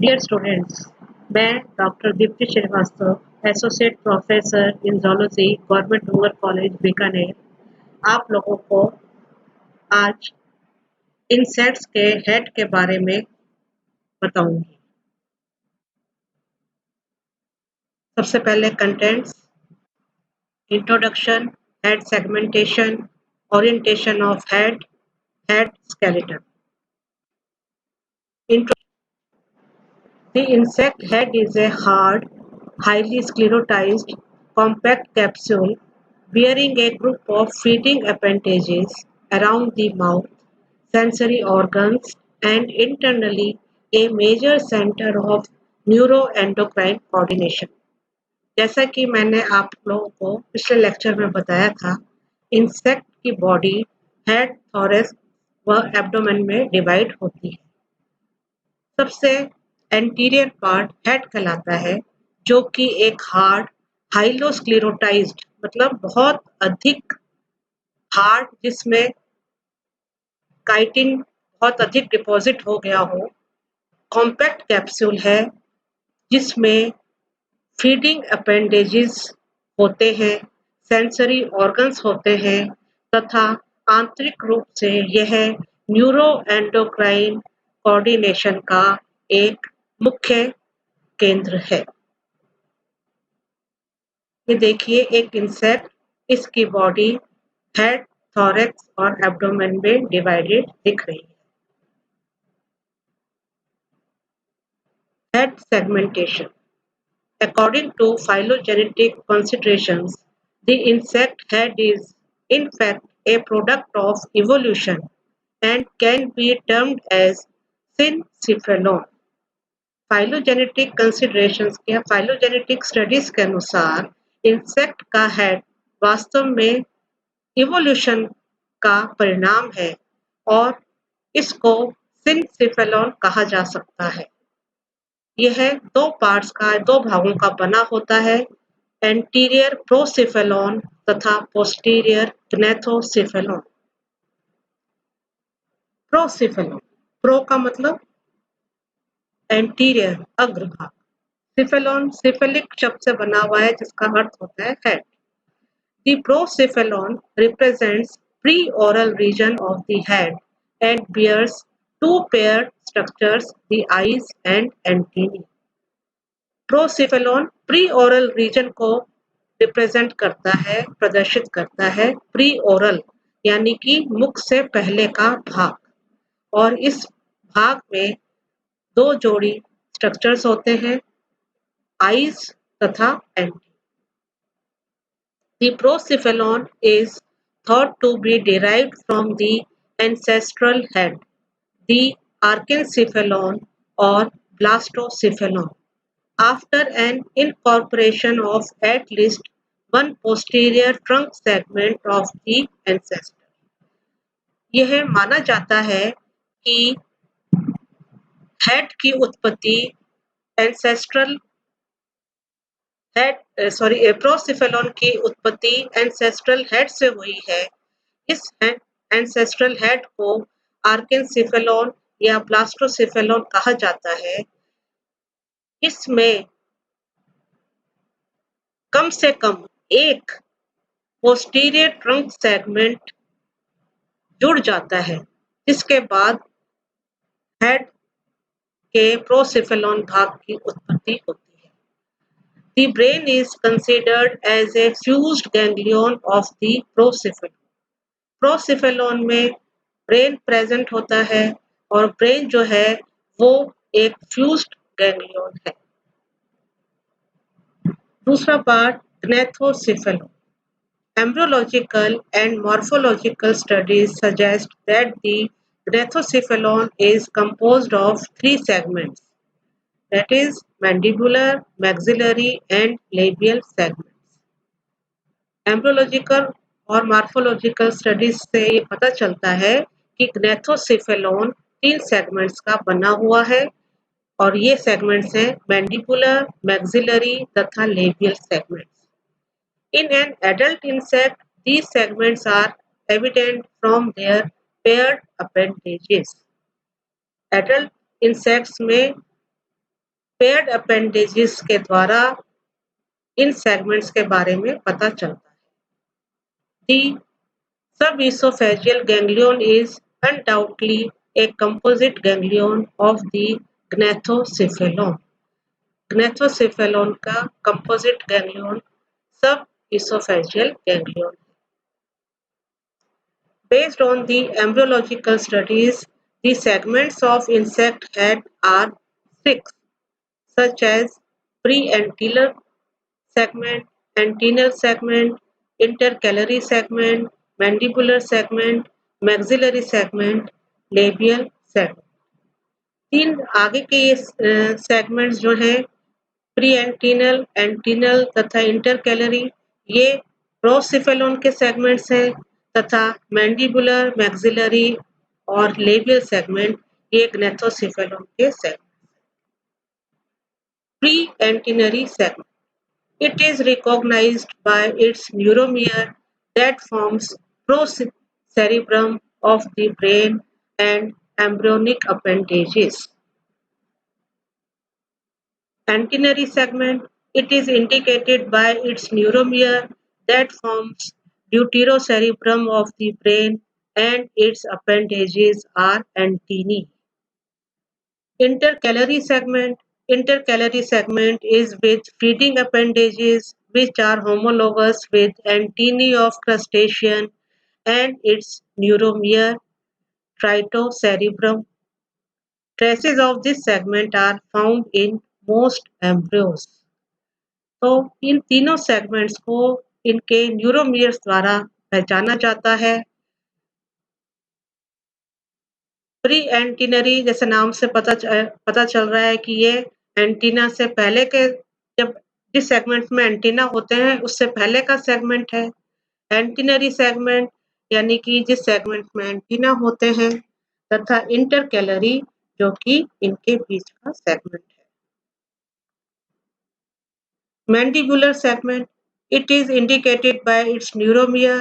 Dear students, मैं doctor Deepti Srivastava associate professor in zoology government rural college Bikaner आप लोगों को आज इंसेक्ट्स के हेड के बारे में बताऊंगी। सबसे पहले contents, introduction, head segmentation, orientation of head, head skeleton. The insect head is a hard, highly sclerotized, compact capsule bearing a group of feeding appendages around the mouth, sensory organs, and internally a major center of neuroendocrine coordination. जैसा कि मैंने आप लोगों को पिछले lecture में बताया था, इंसेक्ट की बॉडी हेड, थॉरैक्स व एब्डोमेन में डिवाइड होती है। सबसे एंटीरियर पार्ट हेड कहलाता है, जो कि एक हार्ड हाइलोस्क्लेरोटाइज्ड मतलब बहुत अधिक हार्ड, जिसमें काइटिन बहुत अधिक डिपॉजिट हो गया हो, कॉम्पैक्ट कैप्सूल है जिसमें फीडिंग अपेंडेजेस होते हैं, सेंसरी ऑर्गन्स होते हैं तथा आंतरिक रूप से यह न्यूरो एंडोक्राइन कोऑर्डिनेशन का एक मुख्य केंद्र है। ये देखिए एक इंसेक्ट, इसकी बॉडी हेड, थॉरैक्स और एब्डोमेन में डिवाइडेड दिख रही है। Head segmentation. According to phylogenetic considerations, the insect head is in fact a product of evolution and can be termed as syncephalon. Phylogenetic considerations के फाइलोजेनेटिक स्टडीज के अनुसार insect का head वास्तव में इवोल्यूशन का परिणाम है और इसको सिनसिफेलॉन कहा जा सकता है। यह दो पार्ट्स का, दो भागों का बना होता है, एंटीरियर प्रोसिफेलॉन तथा पोस्टीरियर ग्नेथोसिफेलॉन। प्रोसिफेलॉन, प्रो का मतलब एंटीरियर, अग्रभाग। सिफेलॉन सिफेलिक शब्द से बना हुआ है जिसका अर्थ होता है head. The procephalon represents pre-oral region of the head and bears two paired structures, the eyes and antennae. Procephalon pre oral region को रिप्रेजेंट करता है, प्रदर्शित करता है। प्री ओरल यानी कि मुख से पहले का भाग, और इस भाग में दो जोड़ी स्ट्रक्चर्स होते हैं, आईज तथा anti. The procephalon is thought to be derived from the ancestral head, the archencephalon or blastocephalon, after an incorporation of at least one posterior trunk segment of the ancestor. यह माना जाता है कि head की उत्पत्ति ancestral प्रोसिफेलॉन की उत्पत्ति ancestral head से हुई है। इस एंसेस्ट्रल हेड को आर्केनसिफेलॉन या ब्लास्टोसिफेलॉन कहा जाता है। इसमें कम से कम एक पोस्टीरियर ट्रंक सेगमेंट जुड़ जाता है, जिसके बाद हेड के प्रोसिफेलॉन भाग की उत्पत्ति होती है। The brain is considered as a fused ganglion of the procephalon. प्रोसिफेलॉन में ब्रेन प्रेजेंट होता है और ब्रेन जो है वो एक फ्यूज्ड गैंग्लियन है। दूसरा part ग्नेथोसिफेलॉन. Embryological and morphological studies suggest that the gnathocephalon is composed of three segments, that is mandibular, maxillary and labial segments. Embryological और मॉर्फोलॉजिकल स्टडीज से ये पता चलता है कि ग्नेथोसिफेलॉन तीन सेगमेंट्स का बना हुआ है और ये सेगमेंट्स हैं मैंडिबुलर, मैक्सिलरी तथा labial segments. In an adult insect, these segments are evident from their paired appendages. Adult insects में पेयर्ड अपेंडेजेस के द्वारा इन सेगमेंट्स के बारे में पता चलता है. The subesophageal ganglion is undoubtedly a composite ganglion of the gnathocephalon. Gnathocephalon का composite ganglion subesophageal ganglion. Based on the embryological studies, the segments of insect head are 6, such as pre-antennal segment, antennal segment, intercalary segment, mandibular segment, maxillary segment, labial segment. 3 आगे के ये segments जो हैं pre antennal, antennal तथा intercalary, ये प्रोसिफेलोन के segments हैं तथा मैंडिबुलर, मैक्सिलरी और लेबियल सेगमेंट ये ग्नेथोसिफेलोन के segment. Pre-antennary segment. It is recognized by its neuromere that forms procerebrum of the brain and embryonic appendages. Antennary segment. It is indicated by its neuromere that forms deuterocerebrum of the brain and its appendages are antennae. Intercalary segment. Intercalary segment is with feeding appendages which are homologous with antennae of crustacean and its neuromere tritocerebrum. Traces of this segment are found in most embryos. तो इन तीनों segments को इनके न्यूरोमियर्स द्वारा पहचाना जाता है. Pre एंटीनरी जैसे नाम से पता चल रहा है कि ये एंटीना से पहले के जब जिस सेगमेंट में एंटीना होते हैं उससे पहले का सेगमेंट है. एंटीनरी सेगमेंट यानी कि जिस सेगमेंट में एंटीना होते हैं तथा इंटरकैलरी जो कि इनके बीच का सेगमेंट है. Mandibular segment. It is indicated by its neuromere,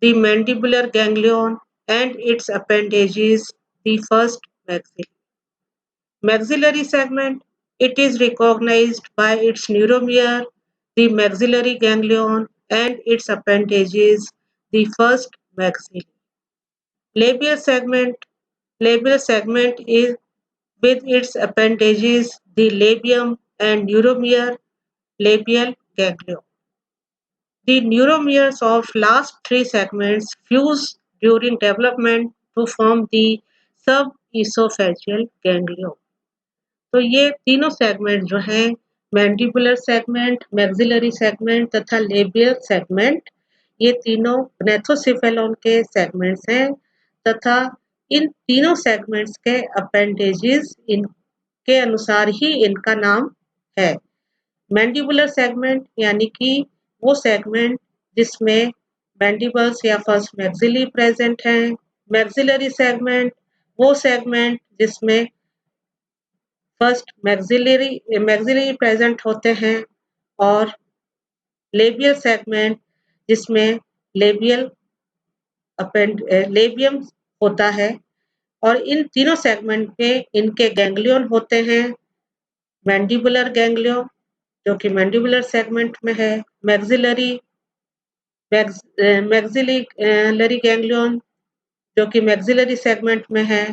the mandibular ganglion and its appendages, the first maxilla. Maxillary segment. It is recognized by its neuromere, the maxillary ganglion and its appendages, the first maxilla. Labial segment. Labial segment is with its appendages, the labium and neuromere, labial ganglion. The neuromeres of last 3 segments fuse during development to form the subesophageal ganglion. तो ये तीनों segment जो हैं mandibular segment, maxillary segment तथा labial segment, ये तीनों ग्नेथोसिफेलोन के segments हैं तथा इन तीनों सेगमेंट्स के अपेंडेजेस इनके अनुसार ही इनका नाम है. मैंडिबुलर सेगमेंट यानी कि वो सेगमेंट जिसमें मैंडिबल्स या फर्स्ट मैक्सिली प्रेजेंट हैं. मैक्सिलरी सेगमेंट वो सेगमेंट जिसमें फर्स्ट मैक्सिलरी प्रेजेंट होते हैं और लेबियल सेगमेंट जिसमें लेबियम होता है. और इन तीनों सेगमेंट में इनके गैंग्लियन होते हैं. मैंडिबुलर गैंग्लियन जो कि मैंडिबुलर सेगमेंट में है, मैक्सिलरी गैंग्लियन जो कि मैक्सिलरी सेगमेंट में है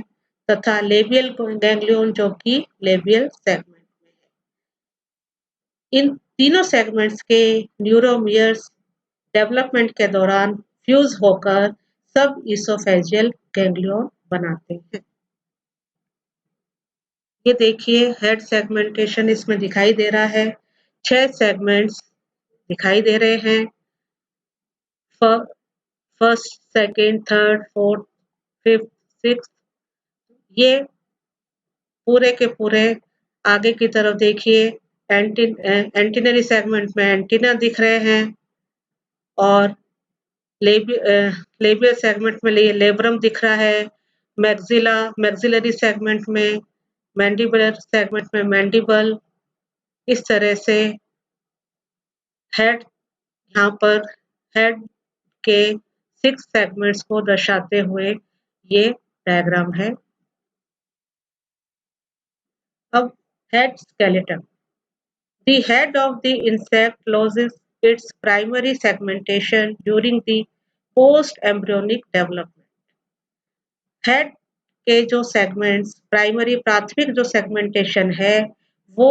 तथा लेबियल गैंग्लियन जो कि लेबियल सेगमेंट में है. इन तीनों सेगमेंट्स के न्यूरोमियर्स डेवलपमेंट के दौरान फ्यूज होकर सब इसोफेजियल गैंग्लियन बनाते हैं. ये देखिए हेड सेगमेंटेशन इसमें दिखाई दे रहा है. 6 सेगमेंट्स दिखाई दे रहे हैं. First, second, third, fourth, fifth, sixth. ये पूरे के पूरे आगे की तरफ देखिए एंटीनरी सेगमेंट में एंटीना दिख रहे हैं और लेबियल सेगमेंट में लेब्रम दिख रहा है. मैक्सिलरी सेगमेंट में, मैंडिबुलर सेगमेंट में मैंडिबल. इस तरह से हेड यहाँ पर हेड के 6 सेगमेंट्स को दर्शाते हुए ये डायग्राम है. अब Head skeleton. The head of the insect loses its primary segmentation during the post-embryonic development. Head के जो सेगमेंट्स प्राइमरी प्राथमिक जो सेगमेंटेशन है वो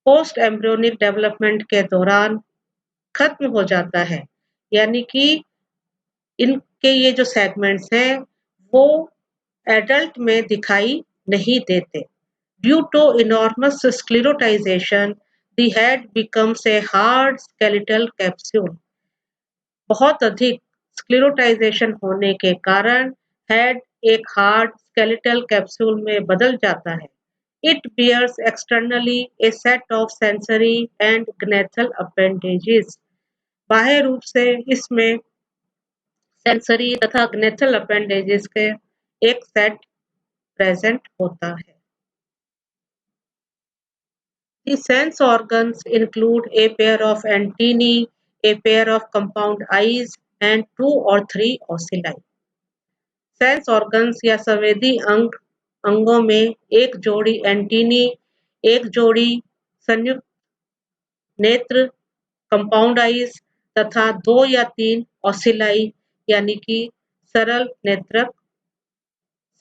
पोस्ट एम्ब्रियोनिक डेवलपमेंट के दौरान खत्म हो जाता है, यानी कि इनके ये जो सेगमेंट्स हैं वो एडल्ट में दिखाई नहीं देते। Due to enormous sclerotization the head becomes a hard skeletal capsule. बहुत अधिक स्क्लेरोटाइजेशन होने के कारण हेड एक हार्ड स्केलेटल कैप्सूल में बदल जाता है। It bears externally a set of sensory and gnathal appendages. बाह्य रूप से इसमें सेंसरी तथा ग्नेथल अपेंडेजेस के एक सेट प्रेजेंट होता है। The sense organs include a pair of antennae, a pair of compound eyes, and 2 or 3 ocelli. Sense organs या संवेदी अंगों में एक जोड़ी एंटीनी, एक जोड़ी संयुक्त नेत्र कंपाउंड आईज तथा 2 या 3 ओसिलाई यानी कि सरल नेत्रक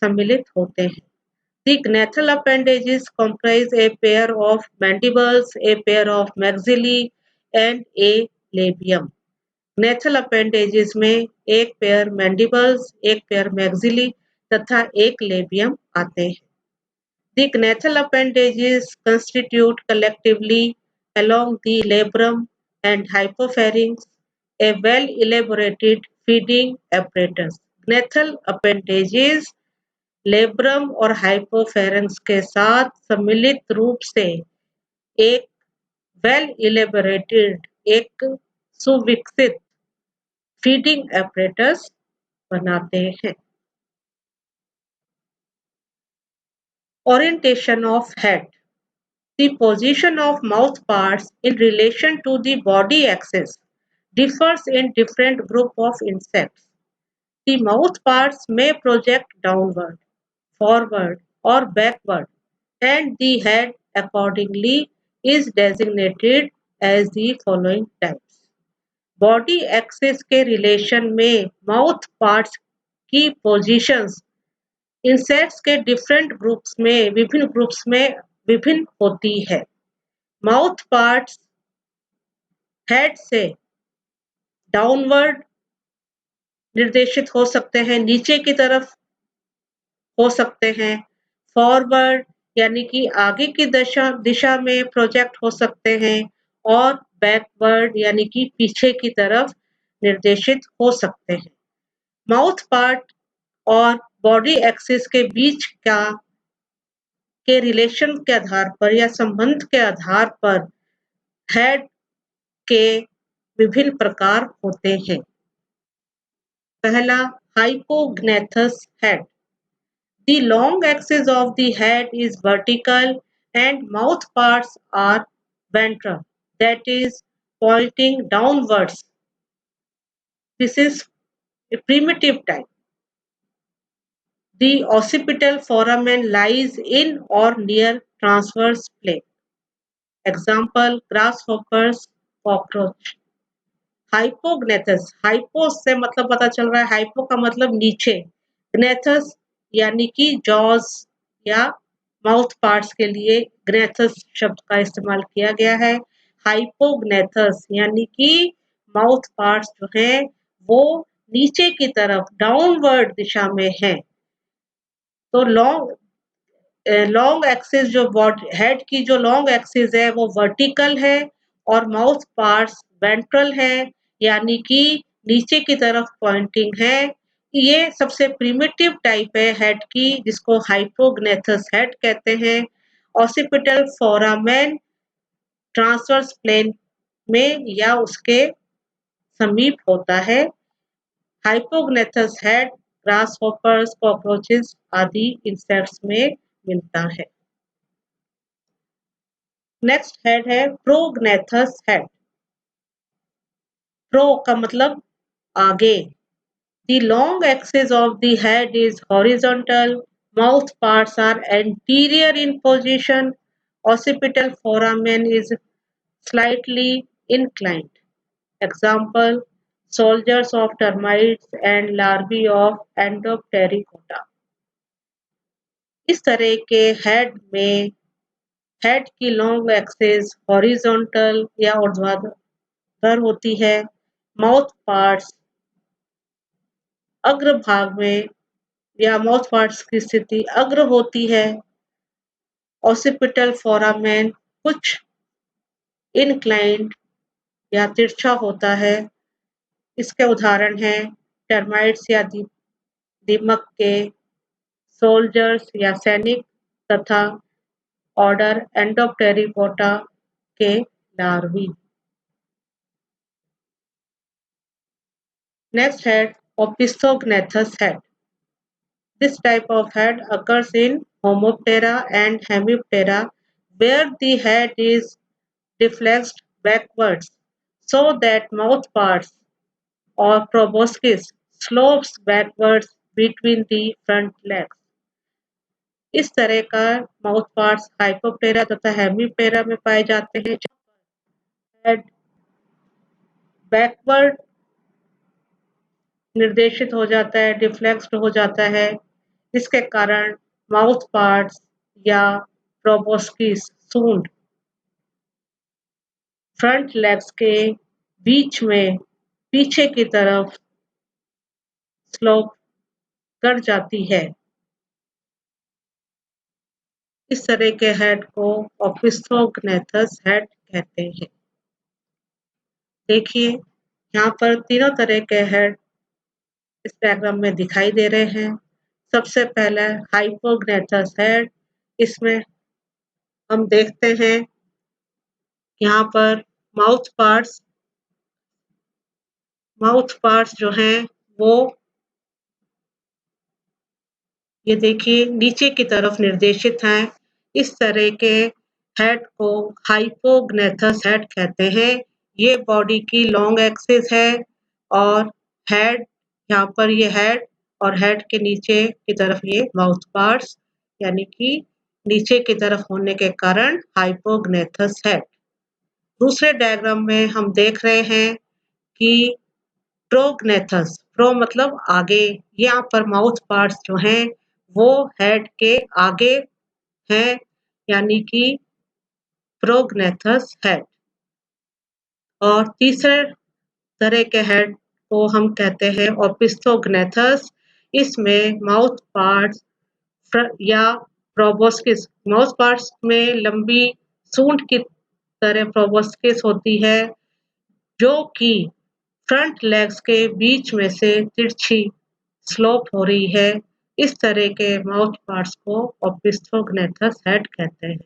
सम्मिलित होते हैं। The gnethal appendages comprise a pair of mandibles, a pair of maxillae and a labium. gnethal appendages में एक पेयर मैंडिबल्स, एक पेयर मैक्सिली तथा एक लेबियम आते हैं। The gnethal appendages constitute collectively along the labrum and hypopharynx a well-elaborated feeding apparatus. Gnethal appendages labrum और हाइपोफेरेंक्स के साथ सम्मिलित रूप से एक वेल इलेबोरेटेड एक सुविकसित फीडिंग एपरेटस बनाते हैं। Orientation of head. The position of mouth parts in relation to the body axis differs in different group of insects. The mouth parts may project downward, forward, or backward, and the head accordingly is designated as the following types. Body axis के relation में mouth parts की positions insects के विभिन्न groups में विभिन्न होती है। Mouth parts head से डाउनवर्ड निर्देशित हो सकते हैं, नीचे की तरफ हो सकते हैं, फॉरवर्ड यानी कि आगे की दिशा में प्रोजेक्ट हो सकते हैं और बैकवर्ड यानी कि पीछे की तरफ निर्देशित हो सकते हैं। माउथ पार्ट और बॉडी एक्सिस के बीच के रिलेशन के आधार पर या संबंध के आधार पर हेड के विभिन्न प्रकार होते हैं। पहला हाइपोग्नेथस head. The long axis of the head is vertical and mouth parts are ventral, that is, pointing downwards. This is a primitive type. The occipital foramen lies in or near transverse plane. Example, grasshoppers, cockroach. Hypognathous, hypo से मतलब पता चल रहा है, hypo का मतलब नीचे, ग्नेथस यानी कि जॉज या माउथ पार्ट्स के लिए ग्नेथस शब्द का इस्तेमाल किया गया है। हाइपोग्नेथस यानी कि माउथ पार्ट्स जो है वो नीचे की तरफ डाउनवर्ड दिशा में है। तो लॉन्ग एक्सिस जो हेड की जो लॉन्ग एक्सिस है वो वर्टिकल है और माउथ पार्ट्स वेंट्रल है यानी कि नीचे की तरफ पॉइंटिंग है। ये सबसे प्रिमिटिव टाइप है हेड की जिसको हाइपोग्नेथस हेड कहते हैं। ऑसिपिटल फोरामेन ट्रांसवर्स प्लेन में या उसके समीप होता है। हाइपोग्नेथस हेड ग्रासहॉपर्स, कॉकरोचेस आदि इंसेक्ट्स में मिलता है। नेक्स्ट हेड है प्रोग्नेथस हेड। प्रो का मतलब आगे। The long axis of the head is horizontal. Mouth parts are anterior in position. Occipital foramen is slightly inclined. Example, soldiers of termites and larvae of Endopterygosa. इस तरह के head की long axis horizontal या ऊर्ध्वाधर होती है। Mouth parts अग्र भाग में या माउथ पार्ट्स की स्थिति अग्र होती है। ऑसिपिटल फोरामेन कुछ इनक्लाइंड या तिरछा होता है। इसके उदाहरण हैं टर्माइट्स या दीमक के, सोल्जर्स या सैनिक तथा ऑर्डर एंडोप्टेरिकोटा के larvae. Next head, Opisthognathes head. This type of head occurs in Homoptera and Hemiptera, where the head is deflexed backwards so that mouth parts or proboscis slopes backwards between the front legs. इस तरह का mouth parts हाइपोप्टेरा तथा Hemiptera में पाए जाते हैं। Head backward निर्देशित हो जाता है, डिफ्लेक्स्ड हो जाता है। इसके कारण माउथ पार्ट्स या प्रोबोस्किस सूंड फ्रंट लेग्स के बीच में पीछे की तरफ स्लोप कर जाती है। इस तरह के हेड को ओपिस्थोग्नेथस हेड कहते हैं। देखिए यहाँ पर तीनों तरह के हेड इस डायग्राम में दिखाई दे रहे हैं। सबसे पहला हाइपोग्नेथस हेड, इसमें हम देखते हैं यहाँ पर माउथ पार्ट्स जो हैं वो ये देखिए नीचे की तरफ निर्देशित हैं। इस तरह के हेड को हाइपोग्नेथस हेड कहते हैं। ये बॉडी की लॉन्ग एक्सिस है और हेड यहाँ पर ये हेड और हेड के नीचे की तरफ ये माउथ पार्ट्स यानी कि नीचे की तरफ होने के कारण हाइपोग्नेथस हेड। दूसरे डायग्राम में हम देख रहे हैं कि प्रोग्नेथस, प्रो मतलब आगे, यहाँ पर माउथ पार्ट्स जो हैं वो हेड के आगे हैं यानी कि प्रोग्नेथस हेड। और तीसरे तरह के हेड को हम कहते हैं ओपिस्थोग्नेथस। इसमें माउथ पार्ट्स या प्रोबोस्किस, माउथ पार्ट्स में लंबी सूंड की तरह प्रोबोस्किस होती है जो कि फ्रंट लेग्स के बीच में से तिरछी स्लोप हो रही है। इस तरह के माउथ पार्ट्स को ओपिस्थोग्नेथस हेड कहते हैं।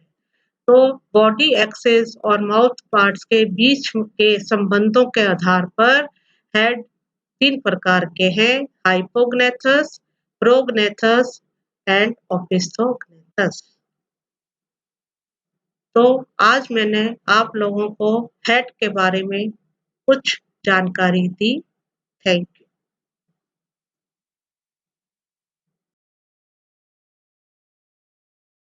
तो बॉडी एक्सिस और माउथ पार्ट्स के बीच के संबंधों के आधार पर हेड तीन प्रकार के हैं, हाइपोग्नेथस, प्रोग्नेथस एंड ओपिस्थोग्नेथस। तो आज मैंने आप लोगों को हेड के बारे में कुछ जानकारी दी। Thank you.